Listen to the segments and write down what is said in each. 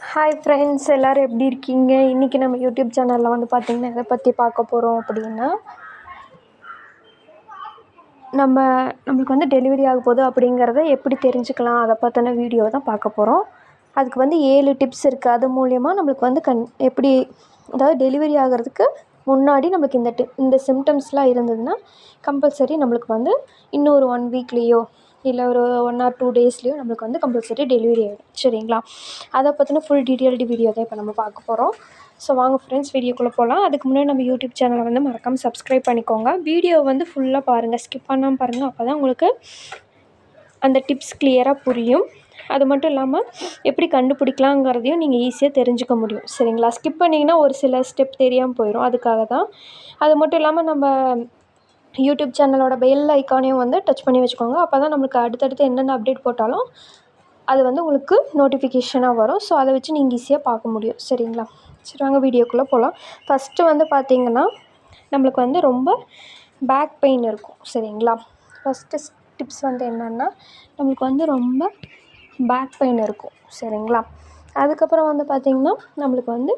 Hi friends, எல்லோரும் எப்படி இருக்கீங்க? இன்றைக்கி நம்ம யூடியூப் சேனலில் வந்து பார்த்திங்கன்னா எதை பற்றி பார்க்க போகிறோம் அப்படின்னா, நம்மளுக்கு வந்து டெலிவரி ஆக போகுது அப்படிங்கிறத எப்படி தெரிஞ்சுக்கலாம், அதை பற்றின வீடியோ தான் பார்க்க போகிறோம். அதுக்கு வந்து 7 டிப்ஸ் இருக்குது. அது மூலயமா நம்மளுக்கு வந்து எப்படி, அதாவது டெலிவரி ஆகிறதுக்கு முன்னாடி நம்மளுக்கு இந்த சிம்டம்ஸ்லாம் இருந்ததுன்னா கம்பல்சரி நம்மளுக்கு வந்து இன்னொரு 1 வீக்லேயோ இல்லை ஒரு 1 or 2 டேஸ்லேயோ நம்மளுக்கு வந்து கம்பல்சரி டெலிவரி ஆகிடும். சரிங்களா? அதை பற்றின ஃபுல் டீட்டெயில்டு வீடியோ தான் இப்போ நம்ம பார்க்க போகிறோம். ஸோ வாங்க ஃப்ரெண்ட்ஸ், வீடியோக்குள்ளே போகலாம். அதுக்கு முன்னாடி நம்ம யூடியூப் சேனலை வந்து மறக்காமல் சப்ஸ்கிரைப் பண்ணிக்கோங்க. வீடியோ வந்து ஃபுல்லாக பாருங்கள், ஸ்கிப் பண்ணாமல் பாருங்கள். அப்போ தான் உங்களுக்கு அந்த டிப்ஸ் கிளியராக புரியும். அது மட்டும் இல்லாமல் எப்படி கண்டுபிடிக்கலாங்கிறதையும் நீங்கள் ஈஸியாக தெரிஞ்சுக்க முடியும். சரிங்களா? ஸ்கிப் பண்ணிங்கன்னா ஒரு சில ஸ்டெப் தெரியாமல் போயிடும். அதுக்காக தான். அது மட்டும் இல்லாமல் நம்ம யூடியூப் சேனலோட பெல் ஐக்கானையும் வந்து டச் பண்ணி வச்சுக்கோங்க. அப்போ தான் நம்மளுக்கு அடுத்தடுத்து என்னென்ன அப்டேட் போட்டாலும் அது வந்து உங்களுக்கு நோட்டிஃபிகேஷனாக வரும். ஸோ அதை வச்சு நீங்கள் ஈஸியாக பார்க்க முடியும். சரிங்களா? சரி, வாங்க வீடியோக்குள்ளே போகலாம். ஃபஸ்ட்டு வந்து பார்த்திங்கன்னா நம்மளுக்கு வந்து ரொம்ப பேக் பெயின் இருக்கும். சரிங்களா? ஃபஸ்ட்டு டிப்ஸ் வந்து என்னென்னா, நம்மளுக்கு வந்து ரொம்ப பேக் பெயின் இருக்கும். சரிங்களா? அதுக்கப்புறம் வந்து பார்த்திங்கன்னா நம்மளுக்கு வந்து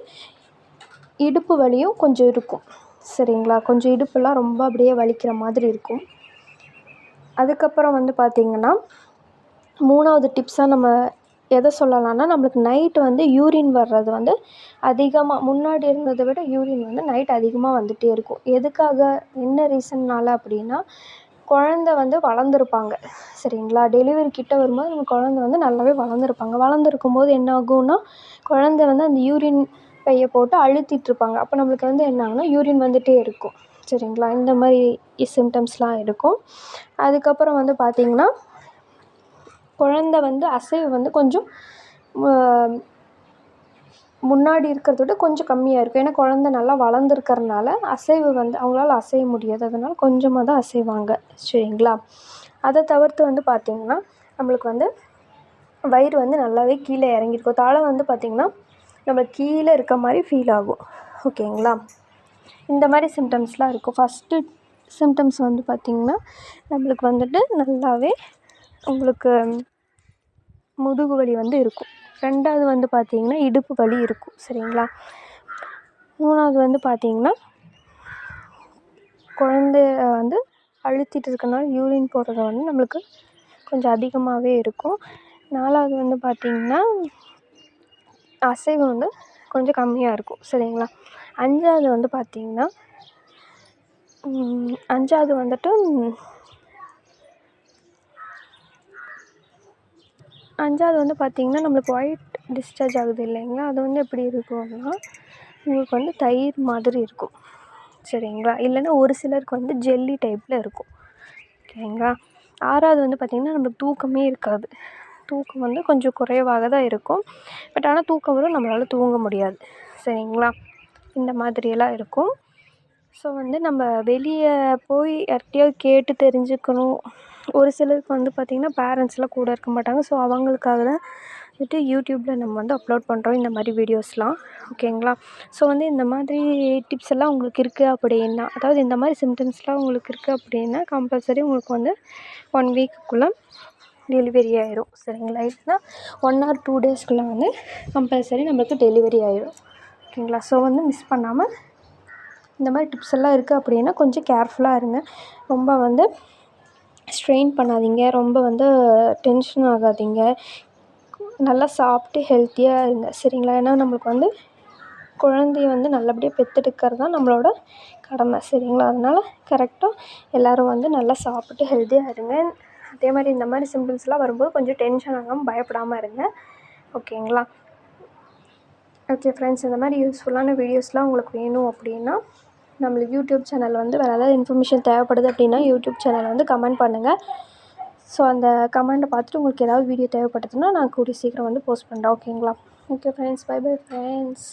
இடுப்பு வலியும் கொஞ்சம் இருக்கும். சரிங்களா? கொஞ்சம் இடுப்புலாம் ரொம்ப அப்படியே வலிக்கிற மாதிரி இருக்கும். அதுக்கப்புறம் வந்து பார்த்திங்கன்னா 3வது டிப்ஸாக நம்ம எதை சொல்லலாம்னா, நம்மளுக்கு நைட்டு வந்து யூரின் வர்றது வந்து அதிகமாக முன்னாடி இருந்ததை விட யூரின் வந்து நைட் அதிகமாக வந்துகிட்டே இருக்கும். எதுக்காக, என்ன ரீசன்னால் அப்படின்னா, குழந்த வந்து வளர்ந்துருப்பாங்க. சரிங்களா? டெலிவரி கிட்ட வரும்போது நம்ம குழந்த வந்து நல்லாவே வளர்ந்துருப்பாங்க. வளர்ந்துருக்கும் போது என்ன ஆகும்னா, குழந்த வந்து அந்த யூரின் பையை போட்டு அழுத்திட்டுருப்பாங்க. அப்போ நம்மளுக்கு வந்து என்ன ஆகும்னா யூரின் வந்துகிட்டே இருக்கும். சரிங்களா? இந்த மாதிரி சிம்டம்ஸ்லாம் இருக்கும். அதுக்கப்புறம் வந்து பார்த்திங்கன்னா குழந்த வந்து அசைவு வந்து கொஞ்சம் முன்னாடி இருக்கிறத விட கொஞ்சம் கம்மியாக இருக்கும். ஏன்னா குழந்த நல்லா வளர்ந்துருக்கறனால அசைவு வந்து அவங்களால அசைய முடியாது. அதனால் கொஞ்சமாக தான் அசைவாங்க. சரிங்களா? அதை தவிர்த்து வந்து பார்த்திங்கன்னா நம்மளுக்கு வந்து வயிறு வந்து நல்லாவே கீழே இறங்கியிருக்கும். தலை வந்து பார்த்திங்கன்னா நம்ம கீழே இருக்க மாதிரி ஃபீல் ஆகும். ஓகேங்களா? இந்த மாதிரி சிம்டம்ஸ்லாம் இருக்கும். ஃபஸ்ட்டு சிம்டம்ஸ் வந்து பார்த்திங்கன்னா நம்மளுக்கு வந்துட்டு நல்லாவே உங்களுக்கு முதுகு வலி வந்து இருக்கும். 2வது வந்து பார்த்திங்கன்னா இடுப்பு வலி இருக்கும். சரிங்களா? 3வது வந்து பார்த்திங்கன்னா குழந்தைய வந்து அழுத்திட்டு இருக்கனால யூரின் போடுறது வந்து நம்மளுக்கு கொஞ்சம் அதிகமாகவே இருக்கும். 4வது வந்து பார்த்திங்கன்னா அசைவு வந்து கொஞ்சம் கம்மியாக இருக்கும். சரிங்களா? 5வது வந்து பார்த்திங்கன்னா 5வது வந்துட்டு 5வது வந்து பார்த்திங்கன்னா நம்மளுக்கு ஒயிட் டிஸ்சார்ஜ் ஆகுது இல்லைங்களா? அது வந்து எப்படி இருக்கும்னா, உங்களுக்கு வந்து தயிர் மாதிரி இருக்கும். சரிங்களா? இல்லைன்னா ஒரு சிலருக்கு வந்து ஜெல்லி டைப்பில் இருக்கும். ஓகேங்களா? 6வது வந்து பார்த்திங்கன்னா நம்மளுக்கு தூக்கமே இருக்காது. தூக்கம் வந்து கொஞ்சம் குறைவாக தான் இருக்கும். பட் ஆனால் தூக்கம் வரும், நம்மளால் தூங்க முடியாது. சரிங்களா? இந்த மாதிரியெல்லாம் இருக்கும். ஸோ வந்து நம்ம வெளியே போய் யார்கிட்டையாவது கேட்டு தெரிஞ்சுக்கணும். ஒரு சிலருக்கு வந்து பார்த்திங்கன்னா பேரண்ட்ஸ்லாம் கூட இருக்க மாட்டாங்க. ஸோ அவங்களுக்காக தான் வந்துட்டு யூடியூப்பில் நம்ம வந்து அப்லோட் பண்ணுறோம் இந்த மாதிரி வீடியோஸ்லாம். ஓகேங்களா? ஸோ வந்து இந்த மாதிரி டிப்ஸ் எல்லாம் உங்களுக்கு இருக்குது அப்படின்னா, அதாவது இந்த மாதிரி சிம்டம்ஸ்லாம் உங்களுக்கு இருக்குது அப்படின்னா கம்பல்சரி உங்களுக்கு வந்து 1 வீக்குக்குள்ளே டெலிவரி ஆயிடும். சரிங்களா? இல்லைனா 1 or 2 டேஸ்க்குள்ளே வந்து கம்பல்சரி நம்மளுக்கு டெலிவரி ஆயிடும். ஓகேங்களா? ஸோ வந்து மிஸ் பண்ணாமல் இந்த மாதிரி டிப்ஸ் எல்லாம் இருக்குது அப்படின்னா கொஞ்சம் கேர்ஃபுல்லாக இருங்க. ரொம்ப வந்து ஸ்ட்ரெயின் பண்ணாதீங்க, ரொம்ப வந்து டென்ஷன் ஆகாதீங்க. நல்லா சாப்பிட்டு ஹெல்த்தியாக இருங்க. சரிங்களா? ஏன்னா நம்மளுக்கு வந்து குழந்தைய வந்து நல்லபடியாக பெற்றெடுக்கிறது தான் நம்மளோட கடமை. சரிங்களா? அதனால் கரெக்டாக எல்லோரும் வந்து நல்லா சாப்பிட்டு ஹெல்த்தியாக இருங்க. அதே மாதிரி இந்த மாதிரி சிம்டம்ஸ்லாம் வரும்போது கொஞ்சம் டென்ஷன் ஆகாமல் பயப்படாமல் இருங்க. ஓகேங்களா? ஓகே ஃப்ரெண்ட்ஸ், இந்த மாதிரி யூஸ்ஃபுல்லான வீடியோஸ்லாம் உங்களுக்கு வேணும் அப்படின்னா நம்மளுக்கு யூடியூப் சேனல் வந்து வேறு ஏதாவது இன்ஃபர்மேஷன் தேவைப்படுது அப்படின்னா யூடியூப் சேனலை வந்து கமெண்ட் பண்ணுங்கள். ஸோ அந்த கமெண்ட்டை பார்த்துட்டு உங்களுக்கு ஏதாவது வீடியோ தேவைப்பட்டதுன்னா நான் கூடிய சீக்கிரம் வந்து போஸ்ட் பண்ணுறேன். ஓகேங்களா? Okay friends, bye bye friends.